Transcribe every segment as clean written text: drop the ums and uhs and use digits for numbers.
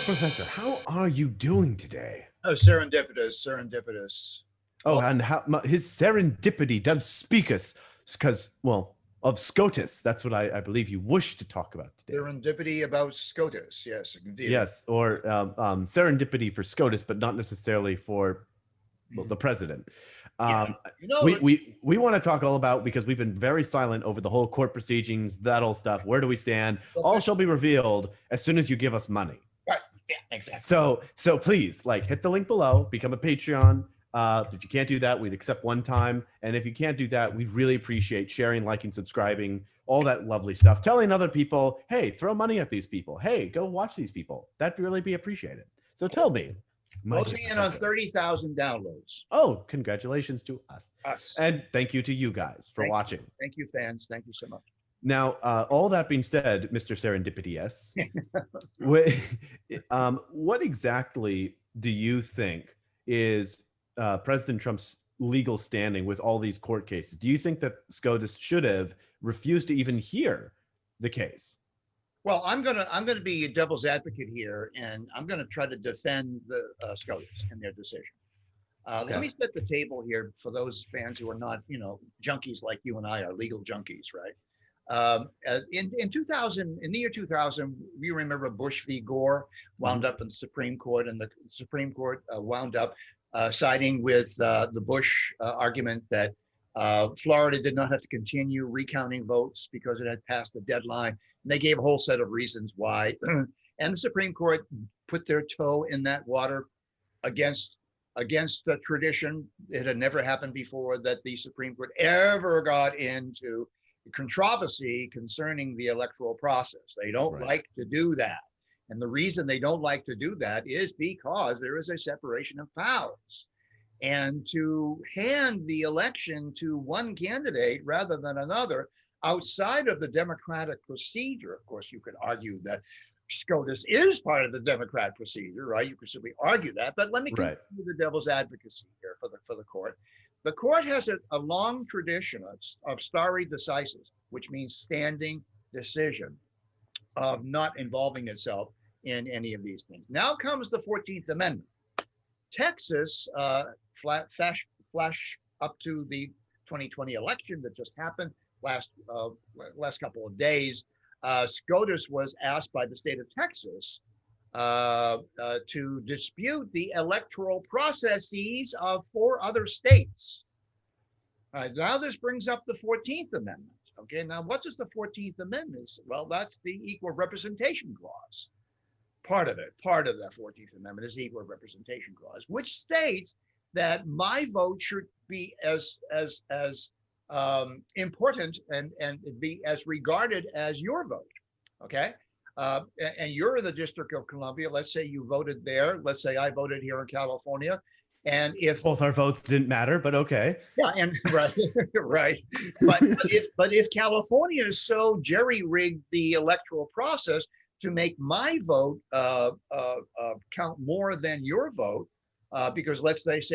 Professor, how are you doing today? Oh, serendipitous, serendipitous. Oh, All and his serendipity does speaketh, because, well, of SCOTUS. That's what I believe you wish to talk about today. serendipity about SCOTUS. Yes, indeed. Yes, or serendipity for SCOTUS, but not necessarily for the president. Yeah. Um, You know, we want to talk all about, because we've been very silent over the whole court proceedings, that old stuff. Where do we stand? All shall be revealed as soon as you give us money. right. Yeah, exactly. So please, like, hit the link below, become a Patreon. If you can't do that, we'd accept one time. And if you can't do that, we'd really appreciate sharing, liking, subscribing, all that lovely stuff. Telling other people, hey, throw money at these people. Hey, go watch these people. That'd really be appreciated. So tell me, my dear Closing in on professor. 30,000 downloads. Oh, congratulations to us. Us. And thank you to you guys for watching. Thank you, fans. Thank you so much. Now, all that being said, Mr. Serendipity, yes, what exactly do you think is President Trump's legal standing with all these court cases? Do you think that SCOTUS should have refused to even hear the case? Well, I'm gonna be a devil's advocate here, and I'm gonna try to defend the SCOTUS and their decision. Let me set the table here for those fans who are not, junkies like you and I are, legal junkies, right? In 2000, in the year 2000, we remember Bush v. Gore wound up in the Supreme Court, and the Supreme Court wound up siding with the Bush argument that Florida did not have to continue recounting votes because it had passed the deadline. And they gave a whole set of reasons why. And the Supreme Court put their toe in that water against the tradition. It had never happened before that the Supreme Court ever got into controversy concerning the electoral process. They don't like to do that. And the reason they don't like to do that is because there is a separation of powers. And to hand the election to one candidate rather than another outside of the democratic procedure, of course, you could argue that SCOTUS is part of the democratic procedure, right? You could simply argue that, but let me continue the devil's advocacy here for the court. The court has a long tradition of stare decisis, which means standing decision, of not involving itself in any of these things. Now comes the 14th Amendment. Texas, flash up to the 2020 election that just happened last couple of days, SCOTUS was asked by the state of Texas to dispute the electoral processes of 4 other states. All right, now this brings up the 14th Amendment. Okay, now what does the 14th Amendment say? Well, that's the Equal Representation Clause. Part of that 14th Amendment is the Equal Representation Clause, which states that my vote should be as important and be as regarded as your vote. Okay. And you're in the District of Columbia. Let's say you voted there. Let's say I voted here in California. And if both our votes didn't matter, but okay. Yeah, and right, right. But if California so jerry-rigged the electoral process to make my vote count more than your vote, because let's just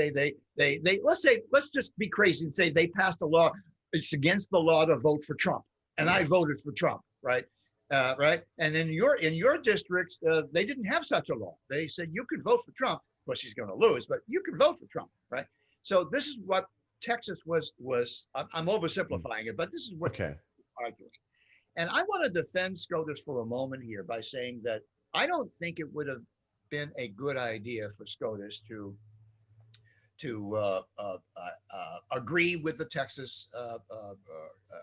be crazy and say they passed a law. It's against the law to vote for Trump, and I voted for Trump, right? Right. And in your district, they didn't have such a law. They said you could vote for Trump. Of course, he's going to lose, but you can vote for Trump, right? So this is what Texas was. I'm oversimplifying it, but this is what arguing. And I want to defend SCOTUS for a moment here by saying that I don't think it would have been a good idea for SCOTUS to agree with the Texas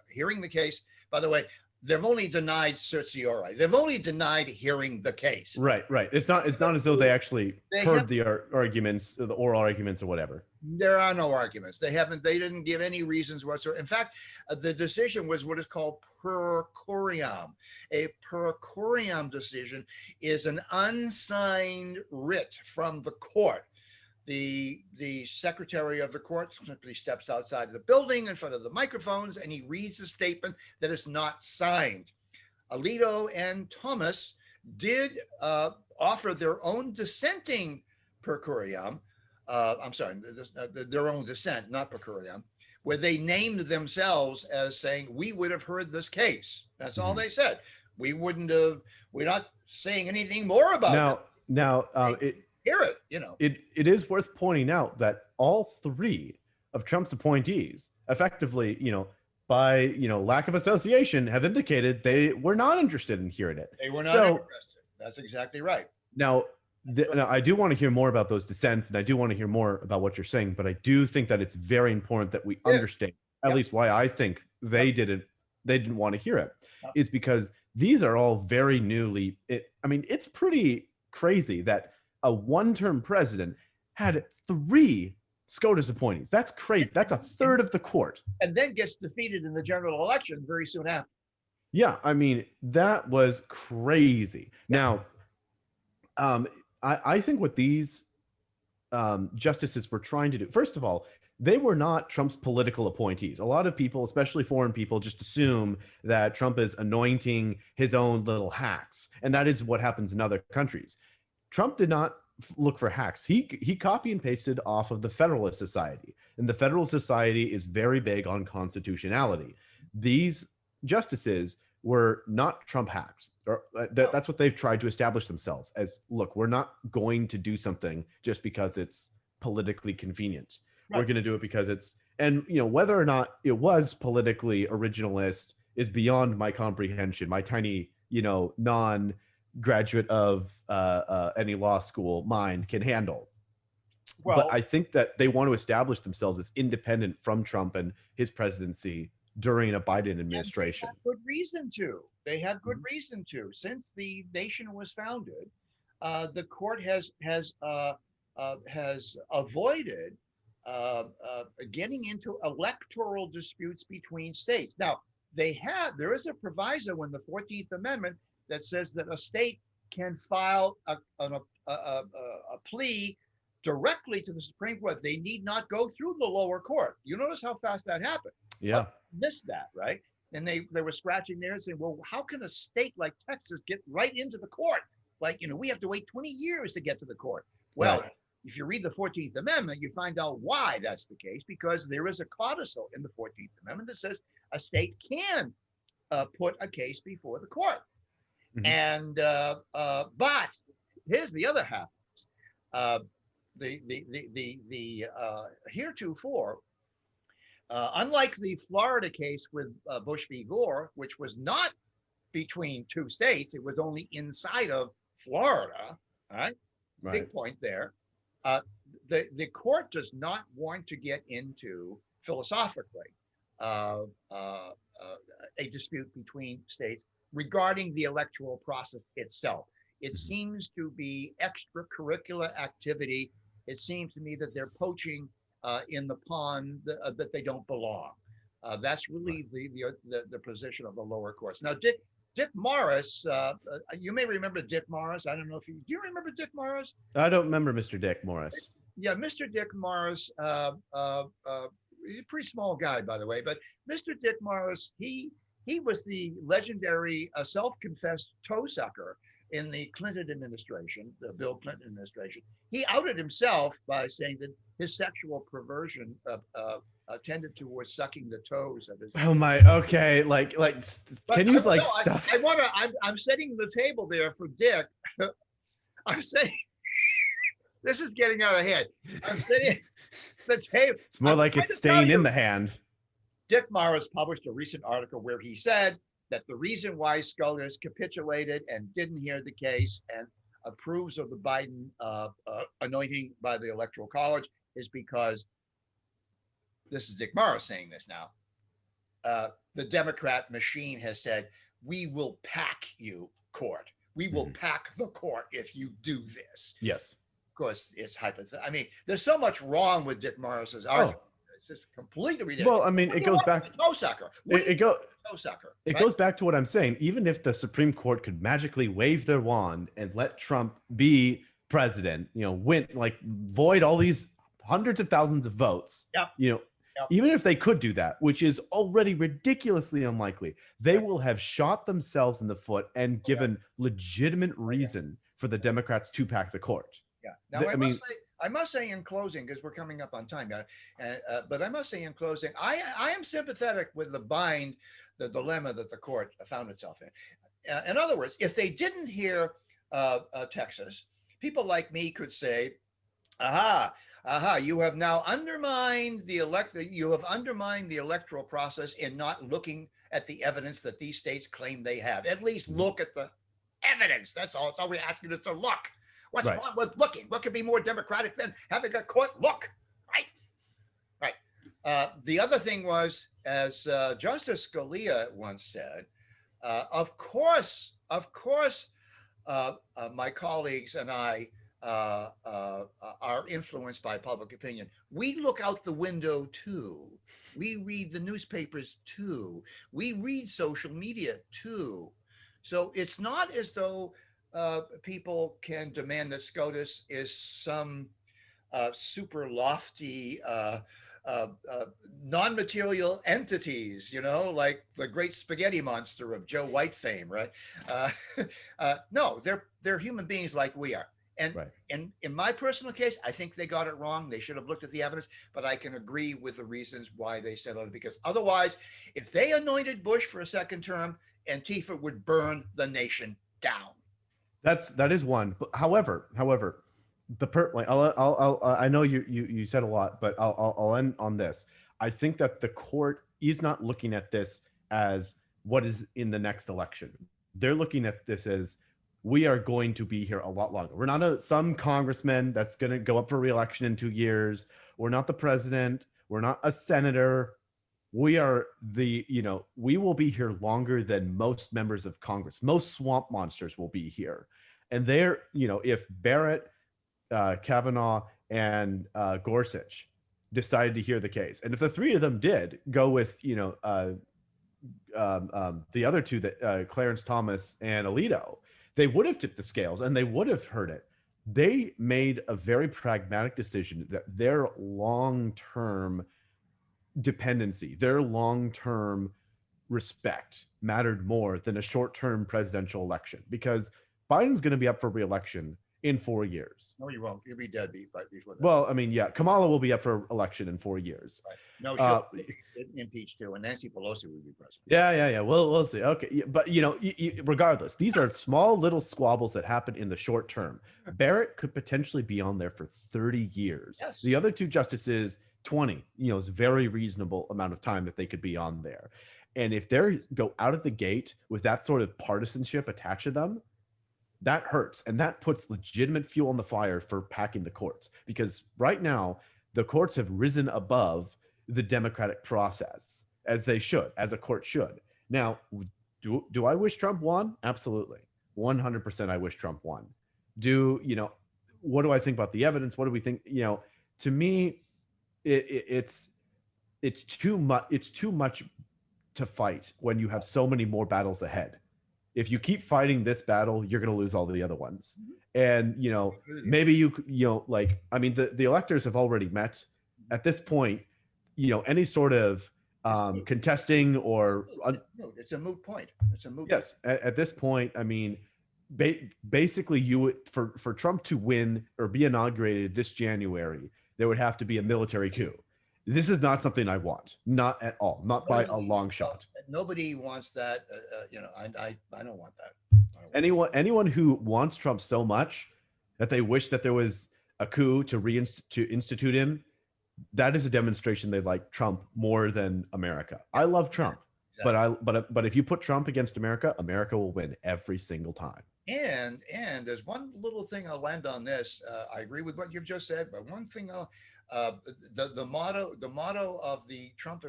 hearing the case. By the way, they've only denied certiorari. They've only denied hearing the case. Right. It's not as though they actually heard the arguments, the oral arguments or whatever. There are no arguments. They didn't give any reasons whatsoever. In fact, the decision was what is called per curiam. A per curiam decision is an unsigned writ from the court. The secretary of the court simply steps outside of the building in front of the microphones and he reads a statement that is not signed. Alito and Thomas did offer their own dissenting per curiam. Their own dissent, not per curiam, where they named themselves as saying, we would have heard this case. That's all they said. We're not saying anything more about it. Now, Hear it, it is worth pointing out that all three of Trump's appointees, effectively, by lack of association, have indicated they were not interested in hearing it. They were not interested. That's exactly right. Now, now, I do want to hear more about those dissents, and I do want to hear more about what you're saying, but I do think that it's very important that we understand, at least why I think they didn't want to hear it, is because these are all very newly. It's pretty crazy that a one-term president had 3 SCOTUS appointees. That's crazy. That's a third of the court. And then gets defeated in the general election very soon after. Yeah, that was crazy. Now, I think what these justices were trying to do, first of all, they were not Trump's political appointees. A lot of people, especially foreign people, just assume that Trump is anointing his own little hacks. And that is what happens in other countries. Trump did not look for hacks. He copy and pasted off of the Federalist Society. And the Federalist Society is very big on constitutionality. These justices were not Trump hacks. That's what they've tried to establish themselves as. Look, we're not going to do something just because it's politically convenient. Right. We're going to do it because it's, and whether or not it was politically originalist is beyond my comprehension. My tiny, non-graduate of any law school mind can handle. Well, but I think that they want to establish themselves as independent from Trump and his presidency during a Biden administration. They have good reason to. They have good reason to. Since the nation was founded, the court has avoided getting into electoral disputes between states. Now, there is a proviso in the 14th Amendment that says that a state can file a plea directly to the Supreme Court. They need not go through the lower court. You notice how fast that happened. Yeah. Missed that, right? And they were scratching there and saying, well, how can a state like Texas get right into the court? Like, we have to wait 20 years to get to the court. Well, if you read the 14th Amendment, you find out why that's the case, because there is a codicil in the 14th Amendment that says a state can put a case before the court. Mm-hmm. And but here's the other half. The heretofore, unlike the Florida case with Bush v. Gore, which was not between 2 states, it was only inside of Florida. All right, big point there. The court does not want to get into philosophically a dispute between states regarding the electoral process itself. It seems to be extracurricular activity. It seems to me that they're poaching in the pond that they don't belong. That's really the position of the lower courts. Now, Dick Morris, you may remember Dick Morris. I don't know if do you remember Dick Morris? I don't remember Mr. Dick Morris. Yeah, Mr. Dick Morris, he's a pretty small guy, by the way, but Mr. Dick Morris, he was the legendary self-confessed toe sucker in the Clinton administration, the Bill Clinton administration. He outed himself by saying that his sexual perversion tended towards sucking the toes of his. Oh my, okay, like, can you stuff? I'm setting the table there for Dick. I'm saying, this is getting out of hand. I'm setting the table. It's more like it's staying in the hand. Dick Morris published a recent article where he said that the reason why SCOTUS capitulated and didn't hear the case and approves of the Biden anointing by the Electoral College is because, this is Dick Morris saying this now, the Democrat machine has said, we will pack you, court. We will pack the court if you do this. Yes. Of course, it's hypothetical. There's so much wrong with Dick Morris's argument. It's just completely ridiculous. Well, it goes back. Toe sucker. It goes back to what I'm saying. Even if the Supreme Court could magically wave their wand and let Trump be president, win, void all these hundreds of thousands of votes. Even if they could do that, which is already ridiculously unlikely, they will have shot themselves in the foot and given legitimate reason for the Democrats to pack the court. Yeah. Now, I must say in closing, because we're coming up on time, but I must say in closing, I am sympathetic with the dilemma that the court found itself in. In other words, if they didn't hear Texas, people like me could say, aha, aha, you have now undermined you have undermined the electoral process in not looking at the evidence that these states claim they have. At least Mhm. look at the evidence. That's all. That's all we ask you to look. What's Right. wrong with looking? What could be more democratic than having a court look? Right? Right. The other thing was, as Justice Scalia once said, of course, my colleagues and I are influenced by public opinion. We look out the window too. We read the newspapers too. We read social media too. So it's not as though people can demand that SCOTUS is some super lofty uh, non-material entities, like the great spaghetti monster of Joe White fame, right? Uh, no, they're human beings like we are. And Right. in my personal case, I think they got it wrong. They should have looked at the evidence, but I can agree with the reasons why they settled it. Because otherwise, if they anointed Bush for a second term, Antifa would burn the nation down. That is one. But however, like I know you said a lot, but I'll end on this. I think that the court is not looking at this as what is in the next election. They're looking at this as we are going to be here a lot longer. We're not some congressman that's going to go up for reelection in 2 years. We're not the president. We're not a senator. We are we will be here longer than most members of Congress. Most swamp monsters will be here. And if Barrett, Kavanaugh, and Gorsuch decided to hear the case, and if the three of them did go with, the other two, that Clarence Thomas and Alito, they would have tipped the scales and they would have heard it. They made a very pragmatic decision that their long-term dependency, their long-term respect mattered more than a short-term presidential election, because Biden's going to be up for re-election in 4 years. No, you won't. You'll be dead before that. Well, I mean, yeah, Kamala will be up for election in 4 years. Right. No, she'll get impeached too, and Nancy Pelosi will be president. Yeah. We'll see. Okay, yeah, but regardless, these are small little squabbles that happen in the short term. Barrett could potentially be on there for 30 years. Yes. The other two justices, 20. Is a very reasonable amount of time that they could be on there. And if they go out of the gate with that sort of partisanship attached to them, that hurts, and that puts legitimate fuel on the fire for packing the courts, because right now the courts have risen above the democratic process, as they should, as a court should. Now, do I wish Trump won? Absolutely. 100% I wish Trump won. What do I think about the evidence? What do we think? To me, it's too much to fight when you have so many more battles ahead. If you keep fighting this battle, you're going to lose all the other ones. And maybe the electors have already met at this point. Any sort of contesting or it's a moot point. Yes, at this point, I mean, basically, for Trump to win or be inaugurated this January, there would have to be a military coup. This is not something I want, not at all, not by a long shot. Nobody wants that. I don't want that. Anyone who wants Trump so much that they wish that there was a coup to institute him, that is a demonstration they like Trump more than America. I love Trump, exactly. but if you put Trump against America, America will win every single time. And there's one little thing I'll land on this. I agree with what you've just said, but one thing the motto of the Trump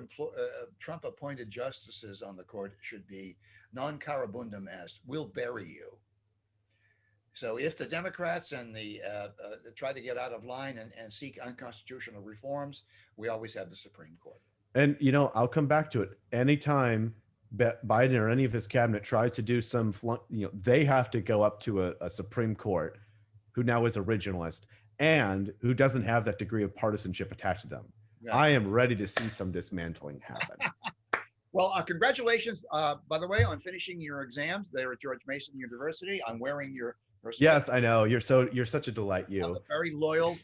appointed justices on the court should be non carabundum est, we'll bury you. So if the Democrats and the try to get out of line and seek unconstitutional reforms, we always have the Supreme Court. And I'll come back to it. Anytime Biden or any of his cabinet tries to do some they have to go up to a Supreme Court who now is originalist and who doesn't have that degree of partisanship attached to them. Yeah. I am ready to see some dismantling happen. Well, congratulations, by the way, on finishing your exams there at George Mason University. I'm wearing your yes, I know. You're such a delight. I'm a very loyal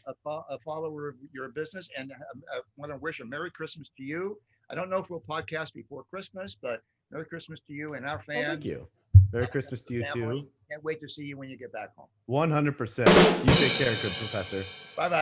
follower of your business, and I want to wish a Merry Christmas to you. I don't know if we'll podcast before Christmas, but Merry Christmas to you and our fans. Thank you. Merry Christmas to you family. too. Can't wait to see you when you get back home. 100%. You take care, good professor. Bye bye.